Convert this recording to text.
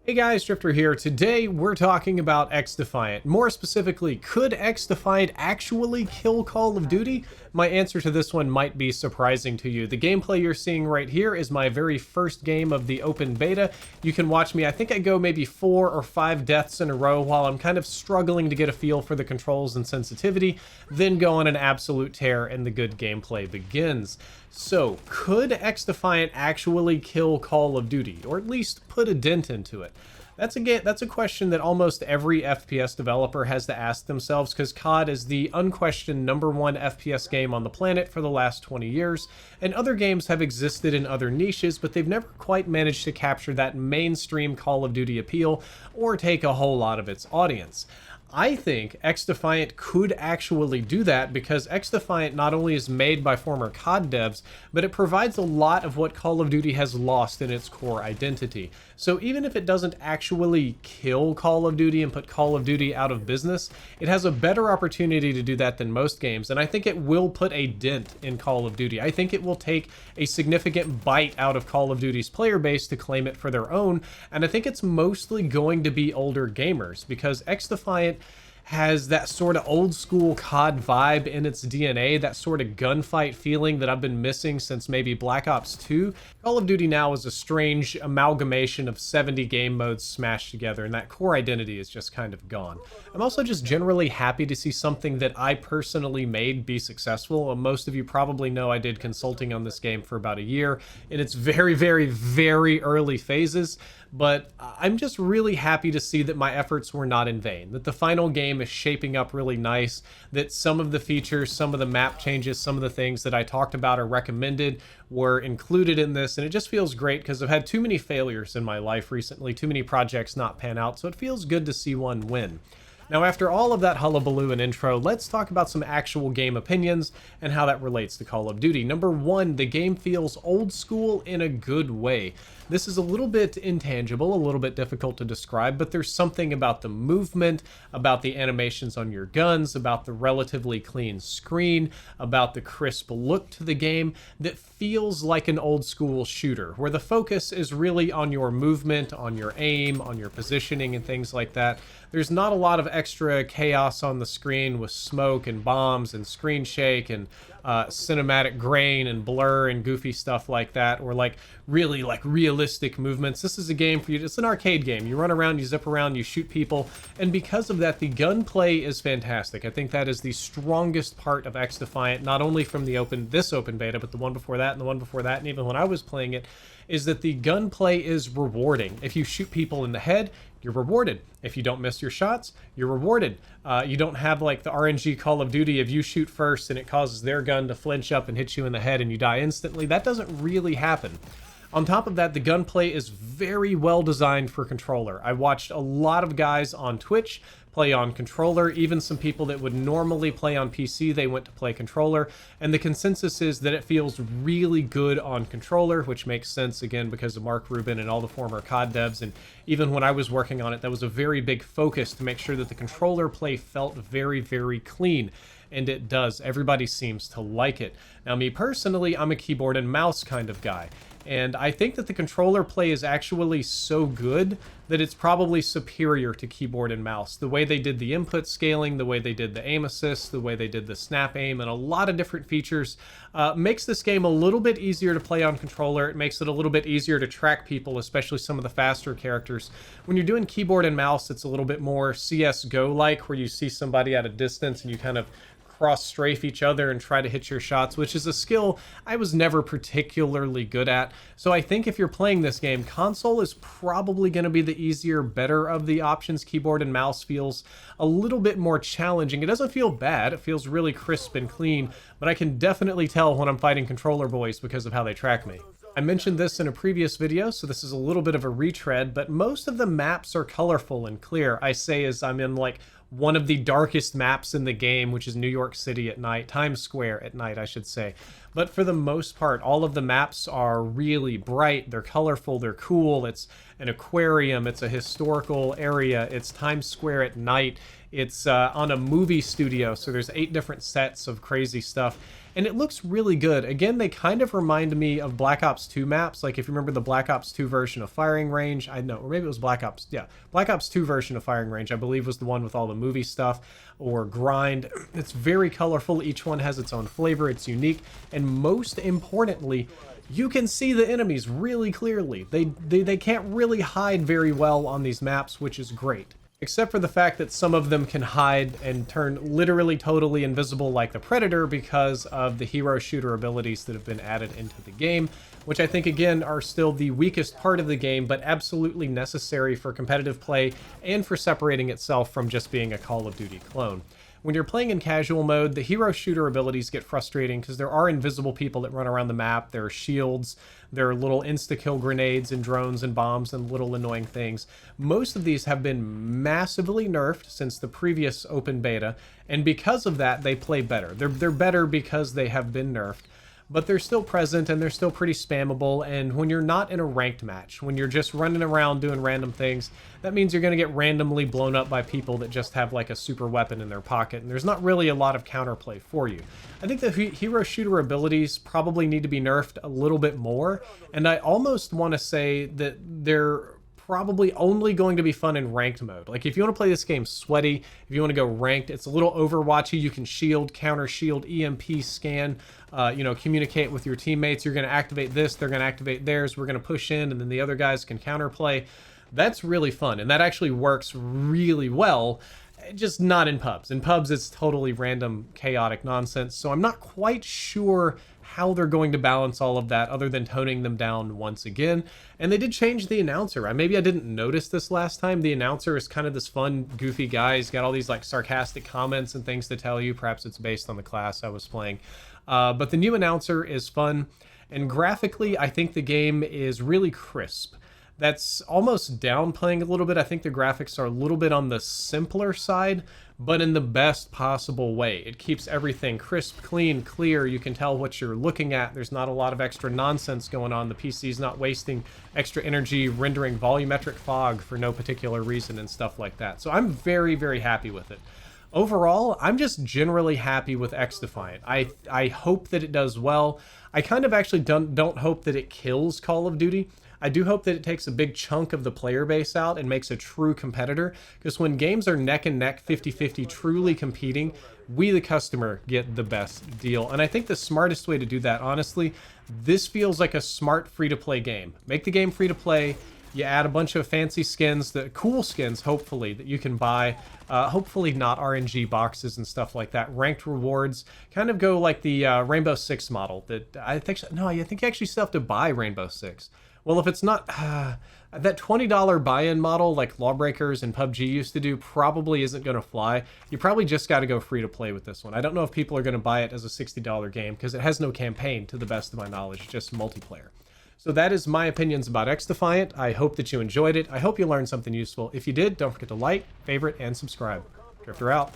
Hey guys, Drifter here. Today we're talking about xDefiant. More specifically, could xDefiant actually kill Call of Duty? My answer to this one might be surprising to you. The gameplay you're seeing right here is my very first game of the open beta. You can watch me, I think I go maybe 4 or 5 deaths in a row while I'm kind of struggling to get a feel for the controls and sensitivity, then go on an absolute tear and the good gameplay begins. So, could xDefiant actually kill Call of Duty, or at least put a dent into it? That's a question that almost every FPS developer has to ask themselves, because CoD is the unquestioned #1 FPS game on the planet for the last 20 years, and other games have existed in other niches, but they've never quite managed to capture that mainstream Call of Duty appeal or take a whole lot of its audience. I think xDefiant could actually do that because xDefiant not only is made by former CoD devs, but it provides a lot of what Call of Duty has lost in its core identity. So even if it doesn't actually kill Call of Duty and put Call of Duty out of business, it has a better opportunity to do that than most games, and I think it will put a dent in Call of Duty. I think it will take a significant bite out of Call of Duty's player base to claim it for their own, and I think it's mostly going to be older gamers, because xDefiant has that sort of old school CoD vibe in its DNA, that sort of gunfight feeling that I've been missing since maybe Black Ops 2. Call of Duty now is a strange amalgamation of 70 game modes smashed together, and that core identity is just kind of gone. I'm also just generally happy to see something that I personally made be successful. Most of you probably know I did consulting on this game for about a year in its very, very, very early phases. But I'm just really happy to see that my efforts were not in vain, that the final game is shaping up really nice, that some of the features, some of the map changes, some of the things that I talked about or recommended were included in this, and it just feels great because I've had too many failures in my life recently, too many projects not pan out, so it feels good to see one win. Now, after all of that hullabaloo and intro, let's talk about some actual game opinions and how that relates to Call of Duty. Number one, the game feels old school in a good way. This is a little bit intangible, a little bit difficult to describe, but there's something about the movement, about the animations on your guns, about the relatively clean screen, about the crisp look to the game that feels like an old school shooter, where the focus is really on your movement, on your aim, on your positioning and things like that. There's not a lot of extra chaos on the screen with smoke and bombs and screen shake and cinematic grain and blur and goofy stuff like that, or really realistic movements. This is a game for you. It's an arcade game. You run around, you zip around, you shoot people, and because of that, the gunplay is fantastic. I think that is the strongest part of xDefiant, not only from this open beta, but the one before that and the one before that, and even when I was playing it, is that the gunplay is rewarding. If you shoot people in the head, you're rewarded. If you don't miss your shots, you're rewarded. You don't have like the RNG Call of Duty if you shoot first and it causes their gun to flinch up and hit you in the head and you die instantly. That doesn't really happen. On top of that, the gunplay is very well designed for controller. I watched a lot of guys on Twitch play on controller, even some people that would normally play on PC, they went to play controller, and the consensus is that it feels really good on controller, which makes sense, again, because of Mark Rubin and all the former CoD devs, and even when I was working on it, that was a very big focus to make sure that the controller play felt very, very clean. And it does. Everybody seems to like it. Now, me personally, I'm a keyboard and mouse kind of guy. And I think that the controller play is actually so good that it's probably superior to keyboard and mouse. The way they did the input scaling, the way they did the aim assist, the way they did the snap aim, and a lot of different features makes this game a little bit easier to play on controller. It makes it a little bit easier to track people, especially some of the faster characters. When you're doing keyboard and mouse, it's a little bit more CS:GO-like, where you see somebody at a distance and you kind of cross-strafe each other and try to hit your shots, which is a skill I was never particularly good at. So I think if you're playing this game, console is probably going to be the easier, better of the options. Keyboard and mouse feels a little bit more challenging. It doesn't feel bad. It feels really crisp and clean, but I can definitely tell when I'm fighting controller boys because of how they track me. I mentioned this in a previous video, so this is a little bit of a retread, but most of the maps are colorful and clear. I say as I'm in one of the darkest maps in the game, which is New York City at night, Times Square at night, I should say. But for the most part, all of the maps are really bright, they're colorful, they're cool. It's an aquarium, it's a historical area, it's Times Square at night, it's on a movie studio, so there's 8 different sets of crazy stuff. And it looks really good. Again, they kind of remind me of Black Ops 2 maps. Like if you remember the Black Ops 2 version of Firing Range, I know, or maybe it was Black Ops, yeah. Black Ops 2 version of Firing Range, I believe, was the one with all the movie stuff, or Grind. It's very colorful. Each one has its own flavor. It's unique. And most importantly, you can see the enemies really clearly. They can't really hide very well on these maps, which is great. Except for the fact that some of them can hide and turn literally totally invisible like the Predator because of the hero shooter abilities that have been added into the game, which I think again are still the weakest part of the game, but absolutely necessary for competitive play and for separating itself from just being a Call of Duty clone. When you're playing in casual mode, the hero shooter abilities get frustrating because there are invisible people that run around the map, there are shields, there are little insta-kill grenades and drones and bombs and little annoying things. Most of these have been massively nerfed since the previous open beta, and because of that, they play better. They're better because they have been nerfed. But they're still present and they're still pretty spammable, and when you're not in a ranked match, when you're just running around doing random things, that means you're going to get randomly blown up by people that just have like a super weapon in their pocket, and there's not really a lot of counterplay for you. I think the hero shooter abilities probably need to be nerfed a little bit more, and I almost want to say that they're probably only going to be fun in ranked mode. Like if you want to play this game sweaty, if you want to go ranked, it's a little Overwatchy. You can shield, counter shield, EMP scan, communicate with your teammates. You're going to activate this, they're going to activate theirs. We're going to push in, and then the other guys can counterplay. That's really fun, and that actually works really well. Just not in pubs. In pubs, it's totally random, chaotic nonsense. So I'm not quite sure how they're going to balance all of that other than toning them down once again. And they did change the announcer. Maybe I didn't notice this last time. The announcer is kind of this fun, goofy guy. He's got all these like sarcastic comments and things to tell you. Perhaps it's based on the class I was playing. But the new announcer is fun. And graphically, I think the game is really crisp. That's almost downplaying a little bit. I think the graphics are a little bit on the simpler side, but in the best possible way. It keeps everything crisp, clean, clear. You can tell what you're looking at. There's not a lot of extra nonsense going on. The PC's not wasting extra energy rendering volumetric fog for no particular reason and stuff like that. So I'm very, very happy with it. Overall, I'm just generally happy with xDefiant. I hope that it does well. I kind of actually don't hope that it kills Call of Duty. I do hope that it takes a big chunk of the player base out and makes a true competitor, because when games are neck and neck, 50-50, truly competing, we the customer get the best deal. And I think the smartest way to do that, honestly, this feels like a smart free-to-play game. Make the game free-to-play. You add a bunch of fancy skins, cool skins, hopefully, that you can buy. Hopefully not RNG boxes and stuff like that. Ranked rewards. Kind of go like the Rainbow Six model. I think you actually still have to buy Rainbow Six. Well, if it's not, that $20 buy-in model like Lawbreakers and PUBG used to do probably isn't going to fly. You probably just got to go free to play with this one. I don't know if people are going to buy it as a $60 game because it has no campaign, to the best of my knowledge, just multiplayer. So that is my opinions about xDefiant. I hope that you enjoyed it. I hope you learned something useful. If you did, don't forget to like, favorite, and subscribe. Drifter out.